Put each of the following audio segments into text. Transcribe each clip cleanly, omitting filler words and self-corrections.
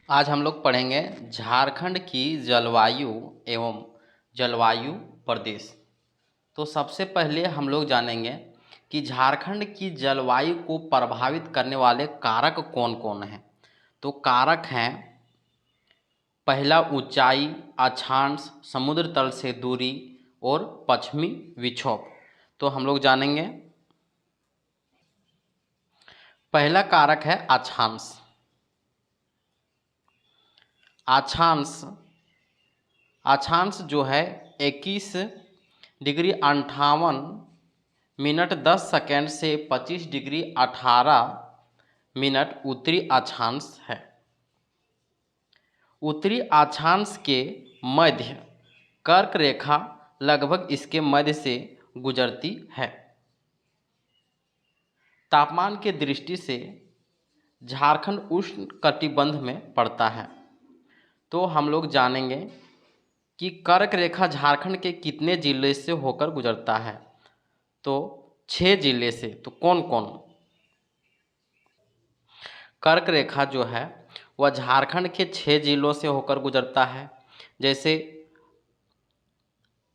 आज हम लोग पढ़ेंगे झारखंड की जलवायु एवं जलवायु प्रदेश। तो सबसे पहले हम लोग जानेंगे कि झारखंड की जलवायु को प्रभावित करने वाले कारक कौन कौन हैं। तो कारक हैं, पहला ऊंचाई, अक्षांश, समुद्र तल से दूरी और पश्चिमी विक्षोभ। तो हम लोग जानेंगे, पहला कारक है अक्षांश। अक्षांश जो है 21 डिग्री 58 मिनट 10 सेकेंड से 25 डिग्री 18 मिनट उत्तरी अक्षांश है। उत्तरी अक्षांश के मध्य कर्क रेखा लगभग इसके मध्य से गुजरती है। तापमान के दृष्टि से झारखंड उष्ण कटिबंध में पड़ता है। तो हम लोग जानेंगे कि कर्क रेखा झारखंड के कितने जिले से होकर गुजरता है। तो 6 जिले से। तो कौन कौन? कर्क रेखा जो है वह झारखंड के 6 जिलों से होकर गुजरता है। जैसे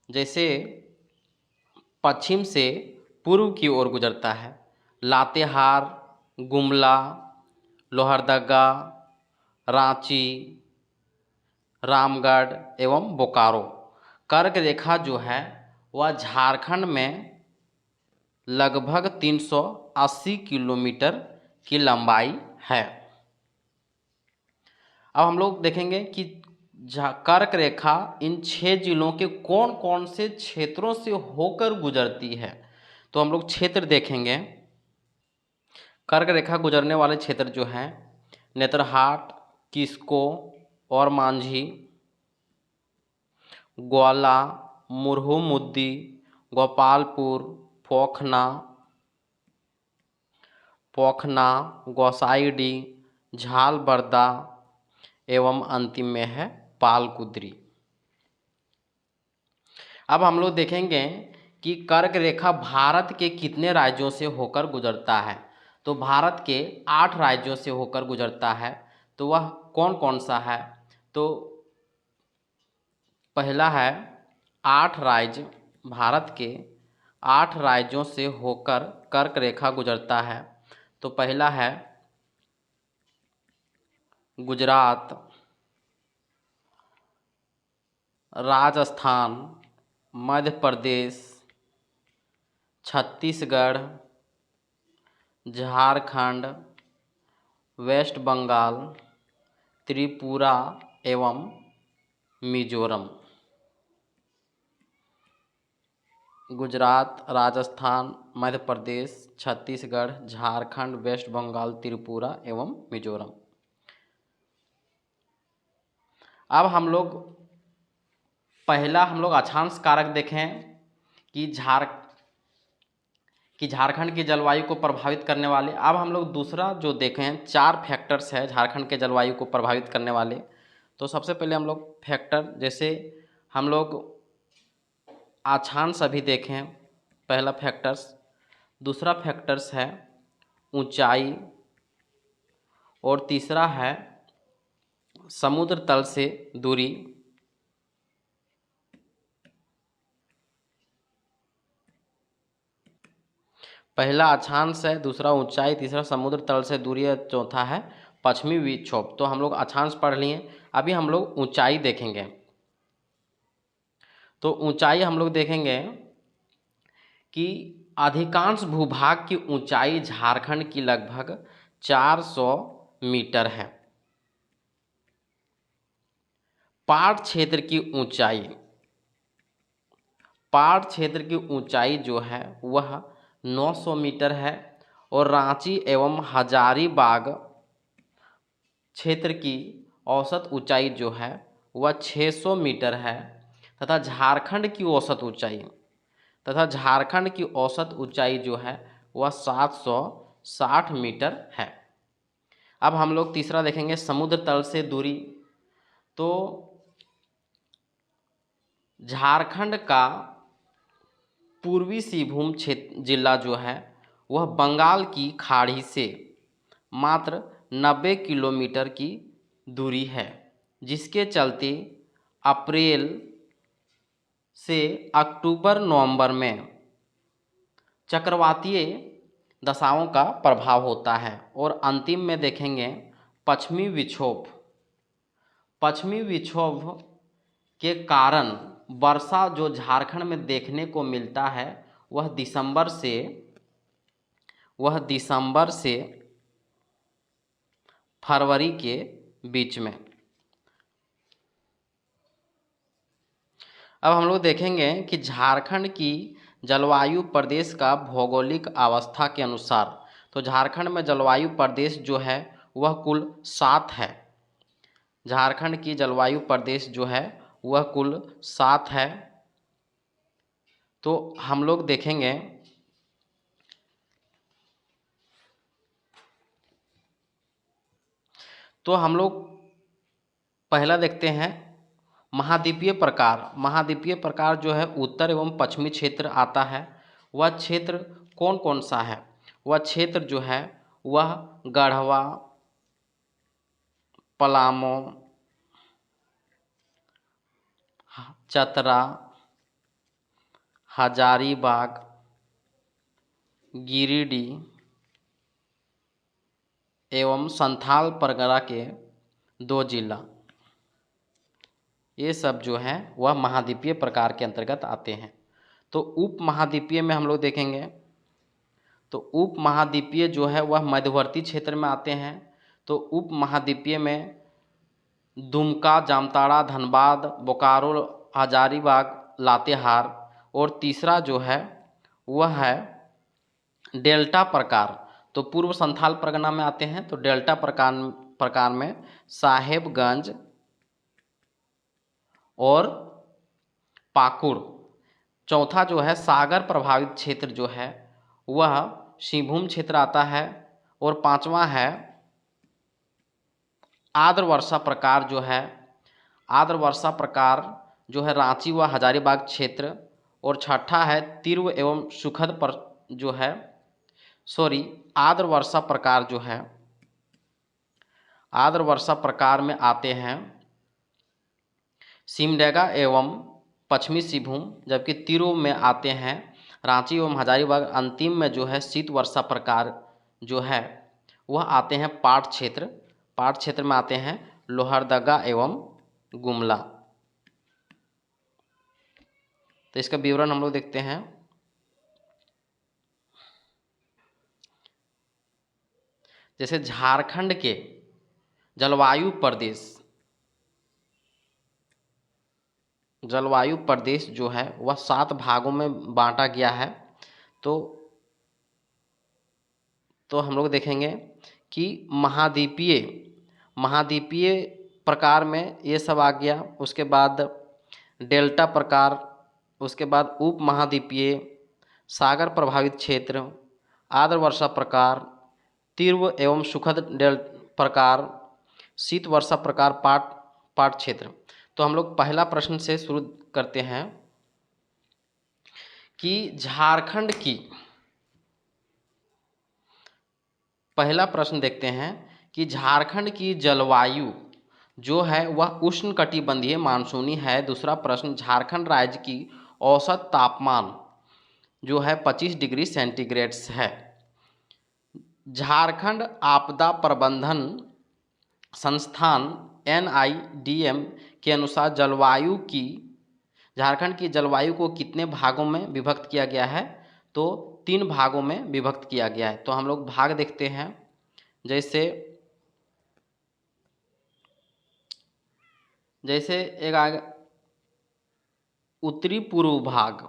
जैसे पश्चिम से पूर्व की ओर गुजरता है। लातेहार, गुमला, लोहरदगा, रांची, रामगढ़ एवं बोकारो। कर्क रेखा जो है वह झारखंड में लगभग 380 किलोमीटर की लंबाई है। अब हम लोग देखेंगे कि कर्क रेखा इन 6 जिलों के कौन कौन से क्षेत्रों से होकर गुजरती है। तो हम लोग क्षेत्र देखेंगे। कर्क रेखा गुजरने वाले क्षेत्र जो हैं नेतरहाट, किस्को और मांझी, ग्वाला, मुरहू मुद्दी, गोपालपुर, पोखना, गोसाईडी, झालबर्दा एवं अंतिम में है पालकुद्री। अब हम लोग देखेंगे कि कर्क रेखा भारत के कितने राज्यों से होकर गुजरता है। तो भारत के 8 राज्यों से होकर गुजरता है। तो वह कौन कौन सा है? तो पहला है 8 राज्य, भारत के 8 राज्यों से होकर कर्क रेखा गुजरता है। तो पहला है गुजरात, राजस्थान, मध्य प्रदेश, छत्तीसगढ़, झारखंड, वेस्ट बंगाल, त्रिपुरा एवं मिजोरम। गुजरात, राजस्थान, मध्य प्रदेश, छत्तीसगढ़, झारखंड, वेस्ट बंगाल, त्रिपुरा एवं मिजोरम। अब हम लोग पहला अक्षांश कारक देखें कि झारखंड की जलवायु को प्रभावित करने वाले। अब हम लोग दूसरा जो देखें, 4 फैक्टर्स है झारखंड के जलवायु को प्रभावित करने वाले। तो सबसे पहले हम लोग फैक्टर, जैसे हम लोग अक्षांश अभी देखें, पहला फैक्टर्स। दूसरा फैक्टर्स है ऊंचाई और तीसरा है समुद्र तल से दूरी। पहला अक्षांश है, दूसरा ऊंचाई, तीसरा समुद्र तल से दूरी है, चौथा है पश्चिमी विक्षोभ। तो हम लोग अक्षांश पढ़ लिए। अभी हम लोग ऊंचाई देखेंगे। तो ऊंचाई हम लोग देखेंगे कि अधिकांश भूभाग की ऊंचाई झारखंड की लगभग 400 मीटर है। पहाड़ क्षेत्र की ऊंचाई जो है वह 900 मीटर है और रांची एवं हजारीबाग क्षेत्र की औसत ऊंचाई जो है वह 600 मीटर है तथा झारखंड की औसत ऊंचाई जो है वह 760 मीटर है। अब हम लोग तीसरा देखेंगे, समुद्र तल से दूरी। तो झारखंड का पूर्वी सिंहभूम क्षेत्र जिला जो है वह बंगाल की खाड़ी से मात्र 90 किलोमीटर की दूरी है, जिसके चलते अप्रैल से अक्टूबर नवंबर में चक्रवातीय दशाओं का प्रभाव होता है। और अंतिम में देखेंगे पश्चिमी विक्षोभ। पश्चिमी विक्षोभ के कारण वर्षा जो झारखंड में देखने को मिलता है वह दिसंबर से फरवरी के बीच में। अब हम लोग देखेंगे कि झारखंड की जलवायु प्रदेश का भौगोलिक अवस्था के अनुसार, तो झारखंड में जलवायु प्रदेश जो है वह कुल 7 है। झारखंड की जलवायु प्रदेश जो है वह कुल 7 है। तो हम लोग देखेंगे तो हम लोग पहला देखते हैं महाद्वीपीय प्रकार। महाद्वीपीय प्रकार जो है उत्तर एवं पश्चिमी क्षेत्र आता है। वह क्षेत्र कौन कौन सा है? वह क्षेत्र जो है वह गढ़वा, पलामू, चतरा, हजारीबाग, गिरिडीह एवं संथाल परगना के 2 जिला, ये सब जो हैं वह महाद्वीपीय प्रकार के अंतर्गत आते हैं। तो उप महाद्वीपीय में हम लोग देखेंगे तो उप महाद्वीपीय जो है वह मध्यवर्ती क्षेत्र में आते हैं। तो उप महाद्वीपीय में दुमका, जामताड़ा, धनबाद, बोकारो, हजारीबाग, लातेहार, और तीसरा जो है वह है डेल्टा प्रकार। तो पूर्व संथाल परगना में आते हैं। तो डेल्टा प्रकार में साहेबगंज और पाकुड़। चौथा जो है सागर प्रभावित क्षेत्र जो है वह सिंहभूम क्षेत्र आता है। और पांचवा है आर्द्र वर्षा प्रकार जो है, आर्द्र वर्षा प्रकार जो है रांची व हजारीबाग क्षेत्र। और छठा है तीव्र एवं सुखद पर जो है आर्द्र वर्षा प्रकार जो है, आर्द्र वर्षा प्रकार में आते हैं सिमडेगा एवं पश्चिमी सिंहभूम, जबकि तीव्र में आते हैं रांची एवं हजारीबाग। अंतिम में जो है शीत वर्षा प्रकार जो है वह आते हैं पाट क्षेत्र। पाट क्षेत्र में आते हैं लोहरदगा एवं गुमला। तो इसका विवरण हम लोग देखते हैं। जैसे झारखंड के जलवायु प्रदेश जो है वह 7 भागों में बांटा गया है। तो हम लोग देखेंगे कि महाद्वीपीय प्रकार में ये सब आ गया। उसके बाद डेल्टा प्रकार, उसके बाद उप महाद्वीपीय, सागर प्रभावित क्षेत्र, आर्द्र वर्षा प्रकार, तीव्र एवं सुखद प्रकार, शीत वर्षा प्रकार, पाट क्षेत्र। तो हम लोग पहला प्रश्न से शुरू करते हैं कि झारखंड की, पहला प्रश्न देखते हैं कि झारखंड की जलवायु जो है वह उष्णकटिबंधीय मानसूनी है। दूसरा प्रश्न, झारखंड राज्य की औसत तापमान जो है 25 डिग्री सेंटीग्रेड है। झारखंड आपदा प्रबंधन संस्थान NIDM के अनुसार झारखंड की जलवायु को कितने भागों में विभक्त किया गया है? तो 3 भागों में विभक्त किया गया है। तो हम लोग भाग देखते हैं। जैसे एक आगे उत्तरी पूर्व भाग,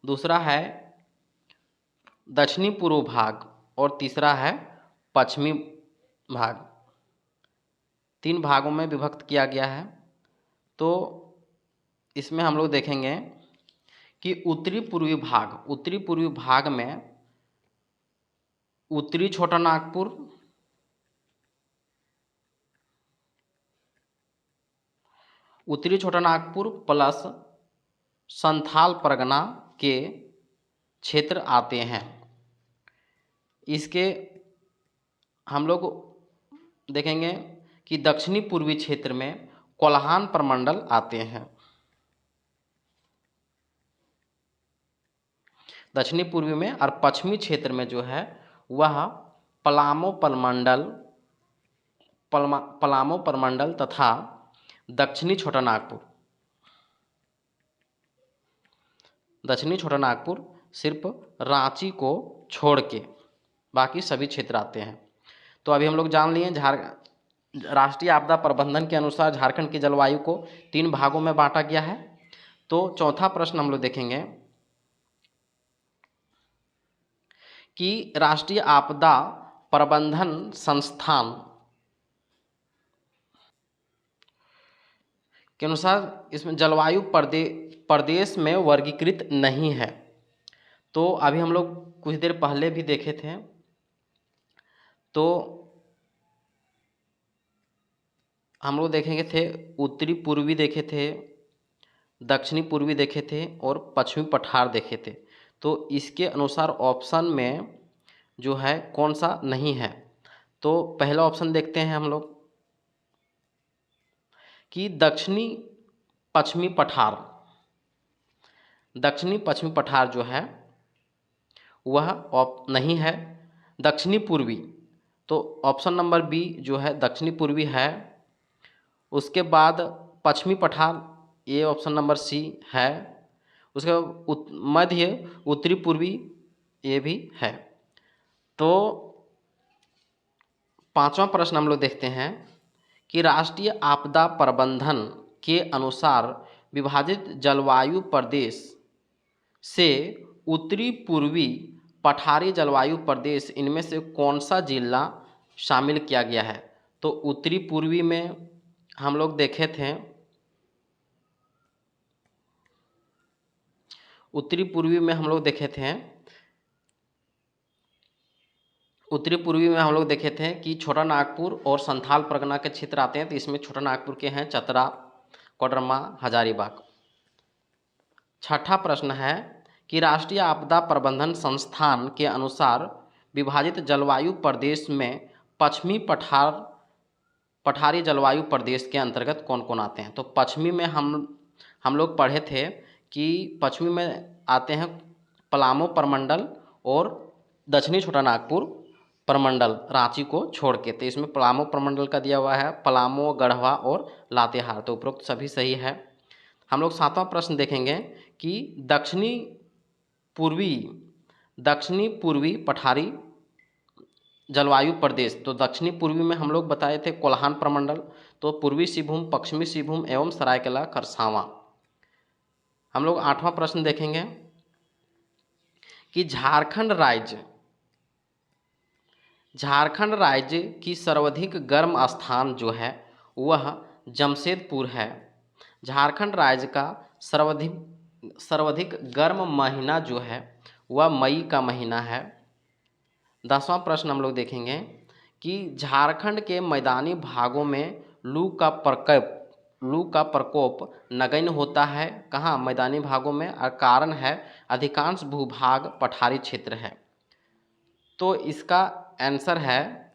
दूसरा है दक्षिणी पूर्व भाग और तीसरा है पश्चिमी भाग। 3 भागों में विभक्त किया गया है। तो इसमें हम लोग देखेंगे कि उत्तरी पूर्वी भाग में उत्तरी छोटा नागपुर प्लस संथाल परगना के क्षेत्र आते हैं। इसके हम लोग देखेंगे कि दक्षिणी पूर्वी क्षेत्र में कोल्हान प्रमंडल आते हैं। दक्षिणी पूर्वी में और पश्चिमी क्षेत्र में जो है वह पलामू प्रमंडल पलामू प्रमंडल तथा दक्षिणी छोटा नागपुर। दक्षिणी छोटा नागपुर सिर्फ रांची को छोड़ के बाकी सभी क्षेत्र आते हैं। तो अभी हम लोग जान लिए राष्ट्रीय आपदा प्रबंधन के अनुसार झारखंड की जलवायु को 3 भागों में बांटा गया है। तो चौथा प्रश्न हम लोग देखेंगे कि राष्ट्रीय आपदा प्रबंधन संस्थान के अनुसार इसमें जलवायु प्रदेश में वर्गीकृत नहीं है। तो अभी हम लोग कुछ देर पहले भी देखे थे, तो हम लोग देखेंगे थे उत्तरी पूर्वी देखे थे, दक्षिणी पूर्वी देखे थे और पश्चिमी पठार देखे थे। तो इसके अनुसार ऑप्शन में जो है कौन सा नहीं है। तो पहला ऑप्शन देखते हैं हम लोग कि दक्षिणी पश्चिमी पठार। दक्षिणी पश्चिमी पठार जो है वह नहीं है। दक्षिणी पूर्वी, तो ऑप्शन नंबर बी जो है दक्षिणी पूर्वी है। उसके बाद पश्चिमी पठार, ये ऑप्शन नंबर सी है। उसके बाद मध्य उत्तरी पूर्वी, ये भी है। तो पांचवा प्रश्न हम लोग देखते हैं कि राष्ट्रीय आपदा प्रबंधन के अनुसार विभाजित जलवायु प्रदेश से उत्तरी पूर्वी पठारी जलवायु प्रदेश, इनमें से कौन सा जिला शामिल किया गया है। तो उत्तरी पूर्वी में हम लोग देखे थे, उत्तरी पूर्वी में हम लोग देखे थे उत्तरी पूर्वी में हम लोग देखे थे कि छोटा नागपुर और संथाल परगना के क्षेत्र आते हैं। तो इसमें छोटा नागपुर के हैं चतरा, कोडरमा, हजारीबाग। छठा प्रश्न है कि राष्ट्रीय आपदा प्रबंधन संस्थान के अनुसार विभाजित जलवायु प्रदेश में पश्चिमी पठारी जलवायु प्रदेश के अंतर्गत कौन कौन आते हैं। तो पश्चिमी में हम लोग पढ़े थे कि पश्चिमी में आते हैं पलामू प्रमंडल और दक्षिणी छोटा नागपुर प्रमंडल रांची को छोड़ के। तो इसमें पलामू प्रमंडल का दिया हुआ है पलामू, गढ़वा और लातेहार। तो उपरोक्त सभी सही है। हम लोग सातवां प्रश्न देखेंगे कि दक्षिणी पूर्वी पठारी जलवायु प्रदेश। तो दक्षिणी पूर्वी में हम लोग बताए थे कोल्हान प्रमंडल। तो पूर्वी सिंहभूम, पश्चिमी सिंहभूम एवं सरायकेला खरसावां। हम लोग आठवां प्रश्न देखेंगे कि झारखंड राज्य की सर्वाधिक गर्म स्थान जो है वह जमशेदपुर है। झारखंड राज्य का सर्वाधिक गर्म महीना जो है वह मई का महीना है। 10वां प्रश्न हम लोग देखेंगे कि झारखंड के मैदानी भागों में लू का प्रकोप नगण्य होता है। कहाँ? मैदानी भागों में। और कारण है अधिकांश भूभाग पठारी क्षेत्र है। तो इसका आंसर है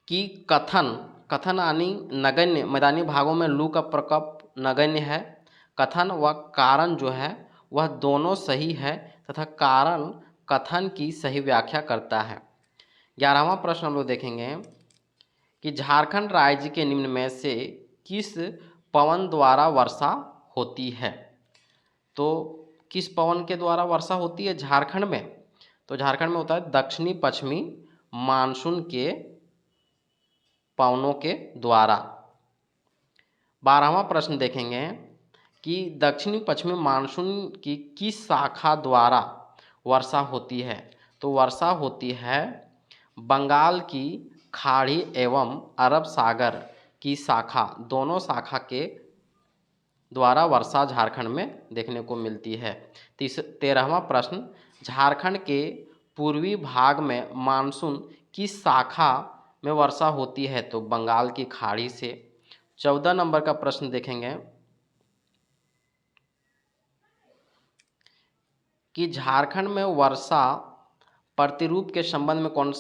कि कथन यानी नगण्य। मैदानी भागों में लू का प्रकोप नगण्य है। कथन व कारण जो है वह दोनों सही है तथा कारण कथन की सही व्याख्या करता है। 11वां प्रश्न हम लोग देखेंगे कि झारखंड राज्य के निम्न में से किस पवन द्वारा वर्षा होती है। तो किस पवन के द्वारा वर्षा होती है झारखंड में? तो झारखंड में होता है दक्षिणी पश्चिमी मानसून के पवनों के द्वारा। 12वां प्रश्न देखेंगे कि दक्षिणी पश्चिमी मानसून की किस शाखा द्वारा वर्षा होती है। तो वर्षा होती है बंगाल की खाड़ी एवं अरब सागर की शाखा, दोनों शाखा के द्वारा वर्षा झारखंड में देखने को मिलती है। 13वां प्रश्न, झारखंड के पूर्वी भाग में मानसून किस शाखा में वर्षा होती है। तो बंगाल की खाड़ी से। 14 नंबर का प्रश्न देखेंगे कि झारखंड में वर्षा प्रतिरूप के संबंध में कौन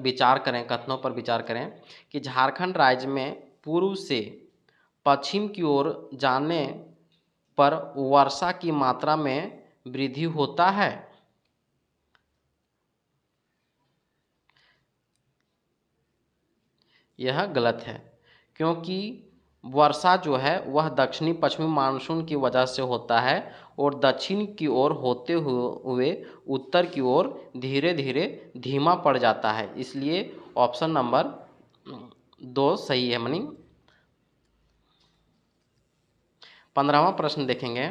विचार करें, कथनों पर विचार करें कि झारखंड राज्य में पूर्व से पश्चिम की ओर जाने पर वर्षा की मात्रा में वृद्धि होता है। यह गलत है, क्योंकि वर्षा जो है वह दक्षिणी पश्चिमी मानसून की वजह से होता है और दक्षिण की ओर होते हुए उत्तर की ओर धीरे धीरे धीमा पड़ जाता है। इसलिए ऑप्शन नंबर 2 सही है। मनी 15वां प्रश्न देखेंगे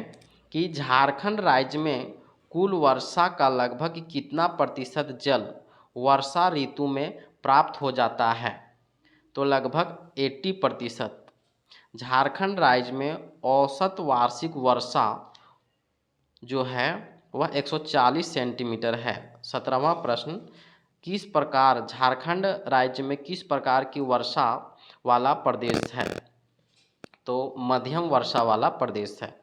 कि झारखंड राज्य में कुल वर्षा का लगभग कितना प्रतिशत जल वर्षा ऋतु में प्राप्त हो जाता है? तो लगभग 80%। झारखंड राज्य में औसत वार्षिक वर्षा जो है वह 140 सेंटीमीटर है। 17वां प्रश्न, किस प्रकार झारखंड राज्य में किस प्रकार की वर्षा वाला प्रदेश है? तो मध्यम वर्षा वाला प्रदेश है।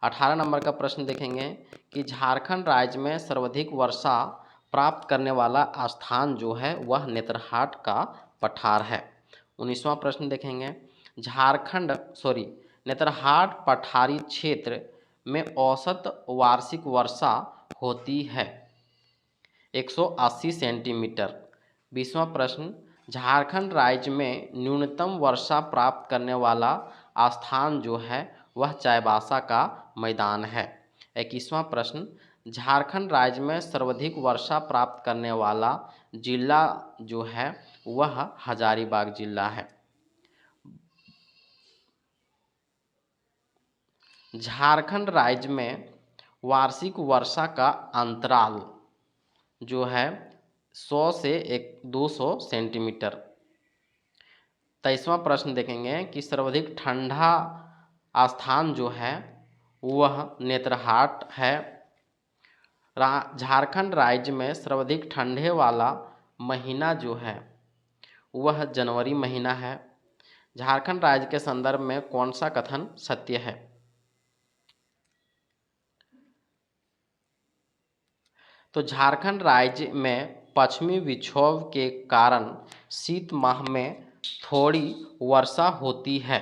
18 नंबर का प्रश्न देखेंगे कि झारखंड राज्य में सर्वाधिक वर्षा प्राप्त करने वाला स्थान जो है वह नेतरहाट का पठार है। 19वां प्रश्न देखेंगे, नेतरहाट पठारी क्षेत्र में औसत वार्षिक वर्षा होती है 180 सेंटीमीटर। 20वां प्रश्न, झारखंड राज्य में न्यूनतम वर्षा प्राप्त करने वाला स्थान जो है वह चाईबासा का मैदान है। 21वां प्रश्न, झारखंड राज्य में सर्वाधिक वर्षा प्राप्त करने वाला जिला जो है वह हजारीबाग जिला है। झारखंड राज्य में वार्षिक वर्षा का अंतराल जो है 100 से 200 सेंटीमीटर। 23वां प्रश्न देखेंगे कि सर्वाधिक ठंडा स्थान जो है वह नेतरहाट है। झारखंड राज्य में सर्वाधिक ठंडे वाला महीना जो है वह जनवरी महीना है। झारखंड राज्य के संदर्भ में कौन सा कथन सत्य है? तो झारखंड राज्य में पश्चिमी विक्षोभ के कारण शीत माह में थोड़ी वर्षा होती है।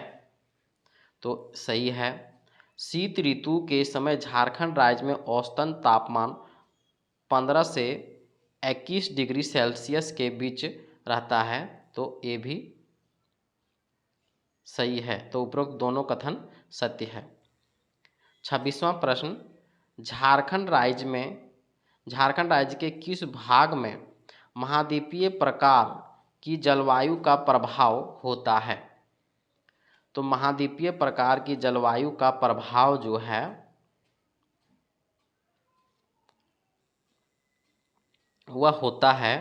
तो सही है। शीत ऋतु के समय झारखंड राज्य में औसतन तापमान 15 से 21 डिग्री सेल्सियस के बीच रहता है। तो ये भी सही है। तो उपरोक्त दोनों कथन सत्य है। 26वां प्रश्न, झारखंड राज्य के किस भाग में महाद्वीपीय प्रकार की जलवायु का प्रभाव होता है? तो महाद्वीपीय प्रकार की जलवायु का प्रभाव जो है वह होता है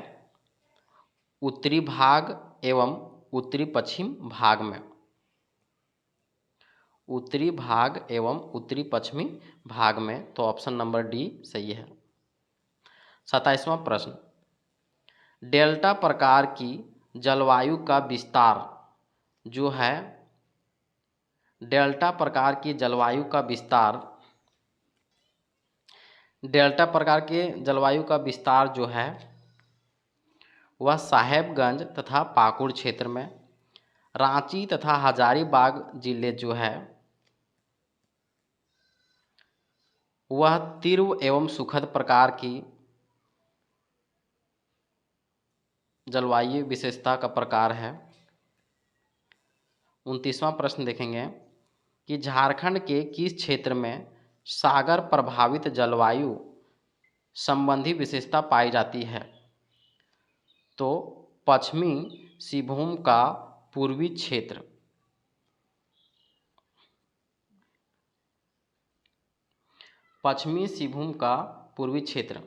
उत्तरी भाग एवं उत्तरी पश्चिम भाग में। उत्तरी भाग एवं उत्तरी पश्चिमी भाग में। तो ऑप्शन नंबर डी सही है। 27वां प्रश्न, डेल्टा प्रकार की जलवायु का विस्तार जो है डेल्टा प्रकार की जलवायु का विस्तार जो है वह साहेबगंज तथा पाकुड़ क्षेत्र में, रांची तथा हजारीबाग जिले जो है वह तीव्र एवं सुखद प्रकार की जलवायु विशेषता का प्रकार है। 29वां प्रश्न देखेंगे कि झारखंड के किस क्षेत्र में सागर प्रभावित जलवायु संबंधी विशेषता पाई जाती है? तो पश्चिमी सिंहभूम का पूर्वी क्षेत्र। पश्चिमी सिंहभूम का पूर्वी क्षेत्र।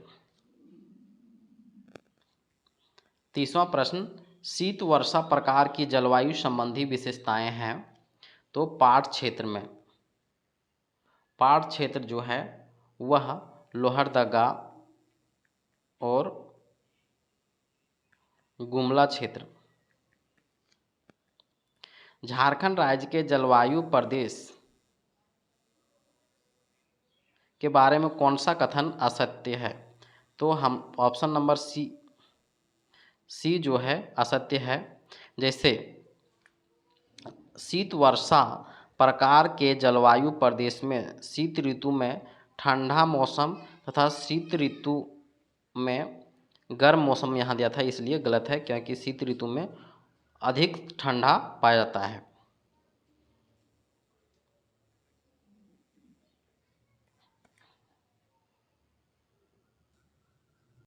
30वां प्रश्न, शीत वर्षा प्रकार की जलवायु संबंधी विशेषताएं हैं। तो पाट क्षेत्र जो है वह लोहरदगा और गुमला क्षेत्र। झारखंड राज्य के जलवायु प्रदेश के बारे में कौन सा कथन असत्य है? तो हम ऑप्शन नंबर सी जो है असत्य है। जैसे शीत वर्षा प्रकार के जलवायु प्रदेश में शीत ऋतु में ठंडा मौसम तथा शीत ऋतु में गर्म मौसम यहाँ दिया था, इसलिए गलत है, क्योंकि शीत ऋतु में अधिक ठंडा पाया जाता है।